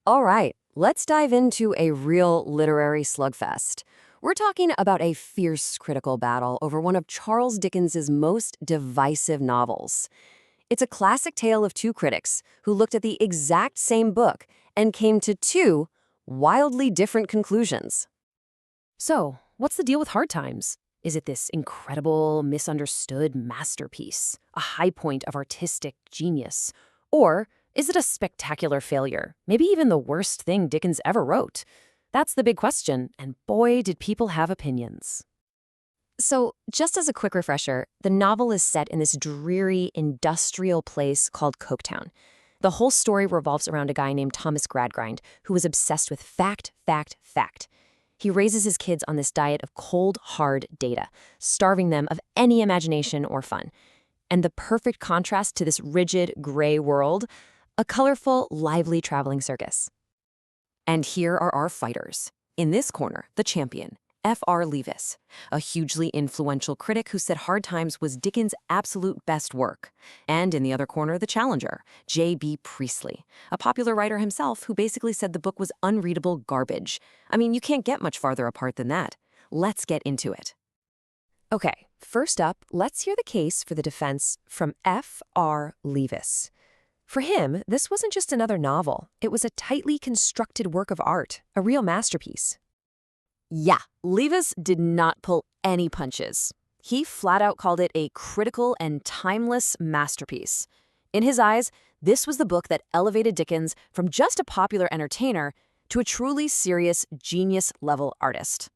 All right, let's dive into a real literary slugfest. We're talking about a fierce critical battle over one of Charles Dickens's most divisive novels. It's a classic tale of two critics who looked at the exact same book and came to two wildly different conclusions. So, what's the deal with Hard Times? Is it this incredible, misunderstood masterpiece, a high point of artistic genius? Or is it a spectacular failure, maybe even the worst thing Dickens ever wrote? That's the big question, and boy, did people have opinions. So, just as a quick refresher, the novel is set in this dreary, industrial place called Coketown. The whole story revolves around a guy named Thomas Gradgrind, who is obsessed with fact, fact, fact. He raises his kids on this diet of cold, hard data, starving them of any imagination or fun. And the perfect contrast to this rigid, gray world, a colorful, lively traveling circus. And here are our fighters. In this corner, the champion, F.R. Leavis, a hugely influential critic who said Hard Times was Dickens' absolute best work. And in the other corner, the challenger, J.B. Priestley, a popular writer himself who basically said the book was unreadable garbage. I mean, you can't get much farther apart than that. Let's get into it. Okay, first up, let's hear the case for the defense from F.R. Leavis. For him, this wasn't just another novel. It was a tightly constructed work of art, a real masterpiece. Yeah, Leavis did not pull any punches. He flat out called it a critical and timeless masterpiece. In his eyes, this was the book that elevated Dickens from just a popular entertainer to a truly serious genius-level artist.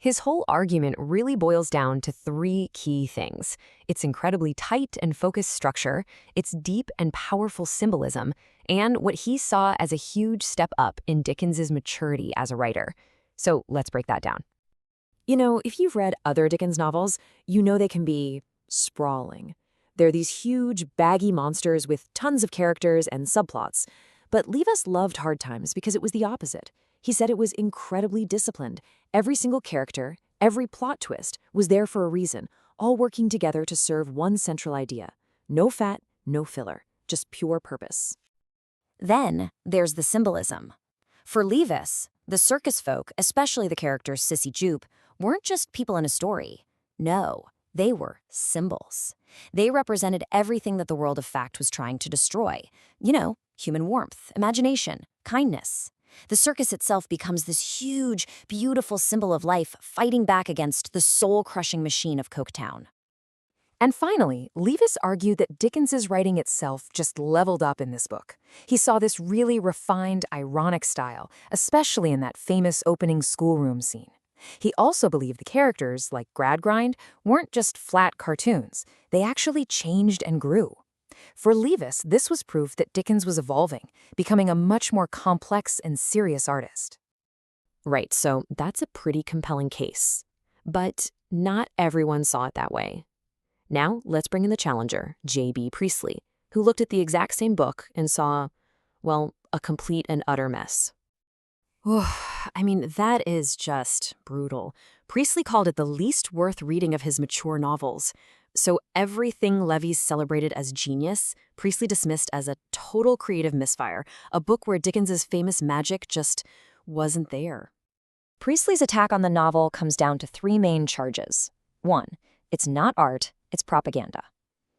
His whole argument really boils down to three key things: its incredibly tight and focused structure, its deep and powerful symbolism, and what he saw as a huge step up in Dickens's maturity as a writer. So let's break that down. You know, if you've read other Dickens novels, you know they can be sprawling. They're these huge, baggy monsters with tons of characters and subplots. But Leavis loved Hard Times because it was the opposite. He said it was incredibly disciplined. Every single character, every plot twist was there for a reason, all working together to serve one central idea. No fat, no filler, just pure purpose. Then there's the symbolism. For Leavis, the circus folk, especially the character Sissy Jupe, weren't just people in a story. No, they were symbols. They represented everything that the world of fact was trying to destroy. You know, human warmth, imagination, kindness. The circus itself becomes this huge, beautiful symbol of life fighting back against the soul-crushing machine of Coketown. And finally, Leavis argued that Dickens's writing itself just leveled up in this book. He saw this really refined, ironic style, especially in that famous opening schoolroom scene. He also believed the characters, like Gradgrind, weren't just flat cartoons. They actually changed and grew. For Leavis, this was proof that Dickens was evolving, becoming a much more complex and serious artist. Right, so that's a pretty compelling case. But not everyone saw it that way. Now, let's bring in the challenger, J.B. Priestley, who looked at the exact same book and saw, well, a complete and utter mess. I mean, that is just brutal. Priestley called it the least worth reading of his mature novels. So everything Leavis celebrated as genius, Priestley dismissed as a total creative misfire, a book where Dickens's famous magic just wasn't there. Priestley's attack on the novel comes down to three main charges. 1, it's not art, it's propaganda.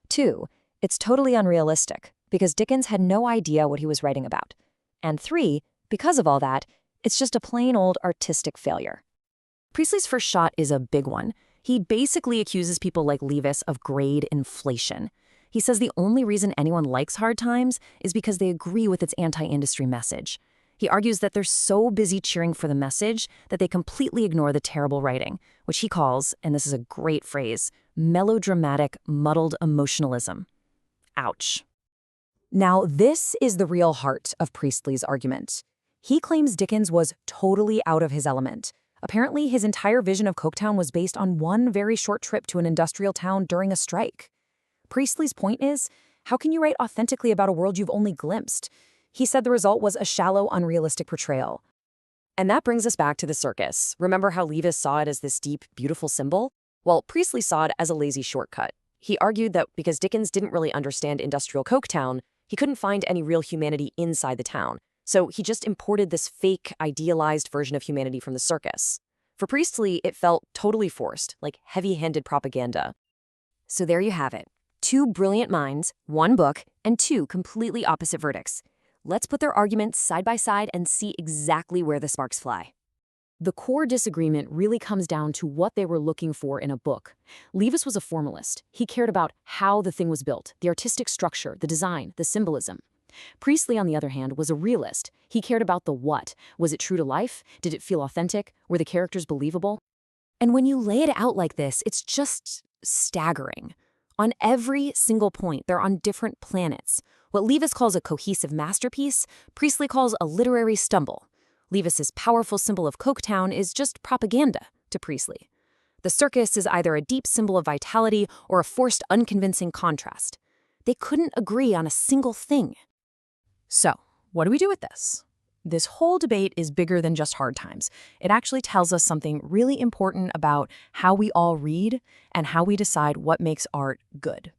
2, it's totally unrealistic, because Dickens had no idea what he was writing about. And 3, because of all that, it's just a plain old artistic failure. Priestley's first shot is a big one. He basically accuses people like Leavis of grade inflation. He says the only reason anyone likes Hard Times is because they agree with its anti-industry message. He argues that they're so busy cheering for the message that they completely ignore the terrible writing, which he calls, and this is a great phrase, melodramatic, muddled emotionalism. Ouch. Now, this is the real heart of Priestley's argument. He claims Dickens was totally out of his element. Apparently, his entire vision of Coketown was based on one very short trip to an industrial town during a strike. Priestley's point is, how can you write authentically about a world you've only glimpsed? He said the result was a shallow, unrealistic portrayal. And that brings us back to the circus. Remember how Leavis saw it as this deep, beautiful symbol? Well, Priestley saw it as a lazy shortcut. He argued that because Dickens didn't really understand industrial Coketown, he couldn't find any real humanity inside the town. So he just imported this fake, idealized version of humanity from the circus. For Priestley, it felt totally forced, like heavy-handed propaganda. So there you have it. Two brilliant minds, one book, and two completely opposite verdicts. Let's put their arguments side by side and see exactly where the sparks fly. The core disagreement really comes down to what they were looking for in a book. Leavis was a formalist. He cared about how the thing was built, the artistic structure, the design, the symbolism. Priestley, on the other hand, was a realist. He cared about the what. Was it true to life? Did it feel authentic? Were the characters believable? And when you lay it out like this, it's just staggering. On every single point, they're on different planets. What Leavis calls a cohesive masterpiece, Priestley calls a literary stumble. Leavis's powerful symbol of Coketown is just propaganda to Priestley. The circus is either a deep symbol of vitality or a forced, unconvincing contrast. They couldn't agree on a single thing. So, what do we do with this? This whole debate is bigger than just hard times. It actually tells us something really important about how we all read and how we decide what makes art good.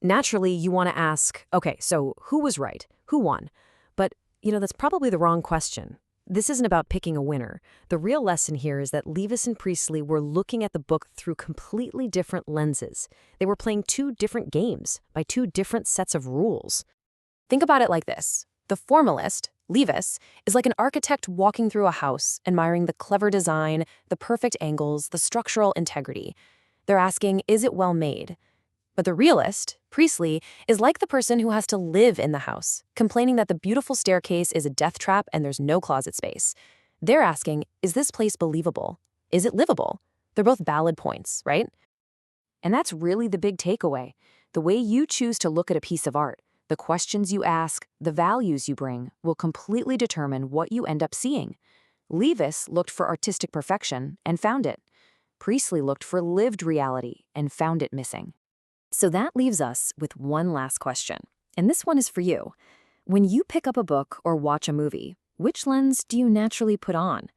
Naturally, you want to ask, okay, so who was right? Who won? But, that's probably the wrong question. This isn't about picking a winner. The real lesson here is that Leavis and Priestley were looking at the book through completely different lenses. They were playing two different games by two different sets of rules. Think about it like this. The formalist, Leavis, is like an architect walking through a house, admiring the clever design, the perfect angles, the structural integrity. They're asking, is it well made? But the realist, Priestley, is like the person who has to live in the house, complaining that the beautiful staircase is a death trap and there's no closet space. They're asking, is this place believable? Is it livable? They're both valid points, right? And that's really the big takeaway. The way you choose to look at a piece of art, the questions you ask, the values you bring, will completely determine what you end up seeing. Leavis looked for artistic perfection and found it. Priestley looked for lived reality and found it missing. So that leaves us with one last question. And this one is for you. When you pick up a book or watch a movie, which lens do you naturally put on?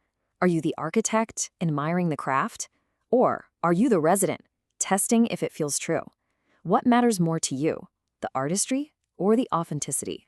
Are you the architect, admiring the craft? Or are you the resident, testing if it feels true? What matters more to you, the artistry or the authenticity?